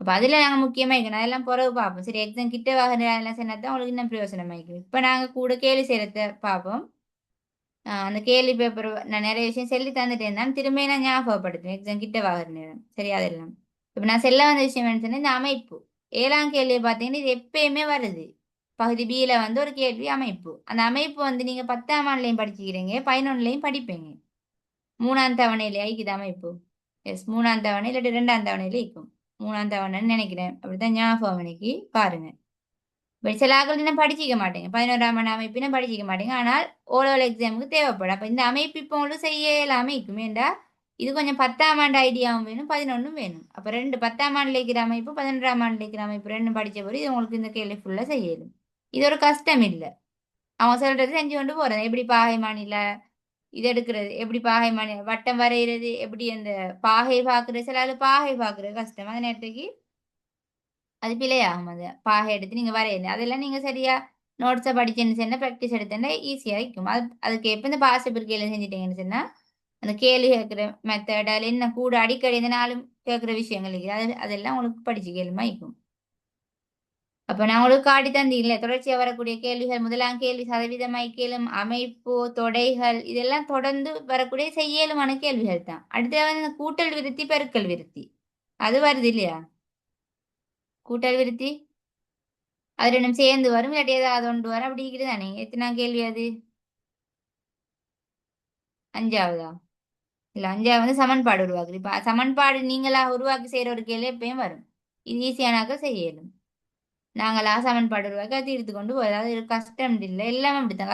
அப்ப அதுல நாங்க முக்கியமா இருக்கணும், அதெல்லாம் பிறகு பார்ப்போம். சரி, எக்ஸாம் கிட்ட எல்லாம் சொன்னதான் உங்களுக்கு இன்னும் பிரயோசனமாயிக்கும். இப்ப நாங்க கூட கேள்வி செய்யறத பார்ப்போம். அந்த கேள்வி பேப்பர் நான் நிறைய விஷயம் சொல்லி தந்துட்டேன் தான், திரும்ப நான் ஞாபகப்படுத்துவேன் எக்ஸாம் கிட்ட வாங்குற நேரம், சரி? அதெல்லாம் இப்ப நான் செல்ல வந்த விஷயம் என்ன சொன்னா, இந்த அமைப்பு 7ஆம் கேள்வியை பார்த்தீங்கன்னா இது எப்பயுமே வருது. பகுதி பியில வந்து ஒரு கேள்வி அமைப்பு. அந்த அமைப்பு வந்து நீங்க 10ஆம் ஆண்டுலையும் படிச்சுக்கிறீங்க, 11லையும் படிப்பீங்க. 3ஆம் தவணையில ஐக்குது அமைப்பு. எஸ், 3ஆம் தவணை இல்லாட்டி 2ஆம் தவணையில இருக்கும். 3ஆம் தவணைன்னு நினைக்கிறேன், அப்படித்தான் ஞாபகம் இன்னைக்கு பாருங்க. சிலாக்கள் இன்னும் படிச்சிக்க மாட்டேங்க, 11ஆம் ஆண்டு அமைப்பினும் படிச்சிக்க மாட்டேங்க. ஆனால் ஓலோல் எக்ஸாமுக்கு தேவைப்படும். அப்ப இந்த அமைப்பு இப்போ உங்களுக்கு செய்யலாமே இருக்குமேண்டா, இது கொஞ்சம் 10ஆம் ஆண்டு ஐடியாவும் வேணும், 11ம் வேணும். அப்ப ரெண்டு 10ஆம் ஆண்டுல இருக்கிற அமைப்பு 11ஆம் ஆண்டுல இருக்கிற அமைப்பு ரெண்டும் படிச்ச போது இது உங்களுக்கு இந்த கேள்வி ஃபுல்லா செய்யலும். இது ஒரு கஷ்டம் இல்லை, அவன் சொல்றது செஞ்சு கொண்டு போறது. எப்படி பாகை மாநில இது எடுக்கிறது, எப்படி பாகை மாநில வட்டம் வரைகிறது, எப்படி அந்த பாகை பாக்குறது, சில பாகை பாக்குறது கஷ்டம், அது நேரத்துக்கு அது பிழையாகும். அது பாகை எடுத்து நீங்க வரையல, அதெல்லாம் நீங்க சரியா நோட்ஸை படிச்சுன்னு சொன்னா ப்ராக்டிஸ் எடுத்தேன்னா ஈஸியா இருக்கும். அதுக்கு எப்போ இந்த பாசிபிள் கேள்வி செஞ்சுட்டீங்கன்னு சொன்னா அந்த கேள்வி கேட்கிற மெத்தட் அதில் என்ன கூட அடிக்கடி இந்த நாளும் கேட்கிற விஷயங்கள் இருக்குது அதெல்லாம் உங்களுக்கு படிச்சு கேளுமா இருக்கும். அப்ப நான் உங்களுக்கு காட்டி தந்தீங்களே தொடர்ச்சியா வரக்கூடிய கேள்விகள், முதலாம் கேள்வி சதவீதம், ஐக்கியம், அமைப்பு, தொடைகள், இதெல்லாம் தொடர்ந்து வரக்கூடிய செய்யலுமான கேள்விகள் தான். அடுத்து வந்து இந்த கூட்டல் விருத்தி, பெருக்கல் விருத்தி, அது வருது இல்லையா? கூட்டல் விருத்தி அது ரெண்டும் சேர்ந்து வரும், இல்லாட்டி ஏதாவது ஒன்று வரும், அப்படி இருக்குது தானே. எத்தனாம் கேள்வி அது? அஞ்சாவதா? இல்ல, அஞ்சாவது வந்து சமன்பாடு உருவாக்குது. இப்ப சமன்பாடு நீங்களா உருவாக்கி செய்யற ஒரு கேள்வி எப்பயும் வரும். இது ஈஸியானாக்க செய்யலும். நாங்களா சமன்பாடு உருவாக்கி அதை தீர்த்து கொண்டு போய், அதாவது கஷ்டம் இல்லை, எல்லாமே அப்படித்தான்.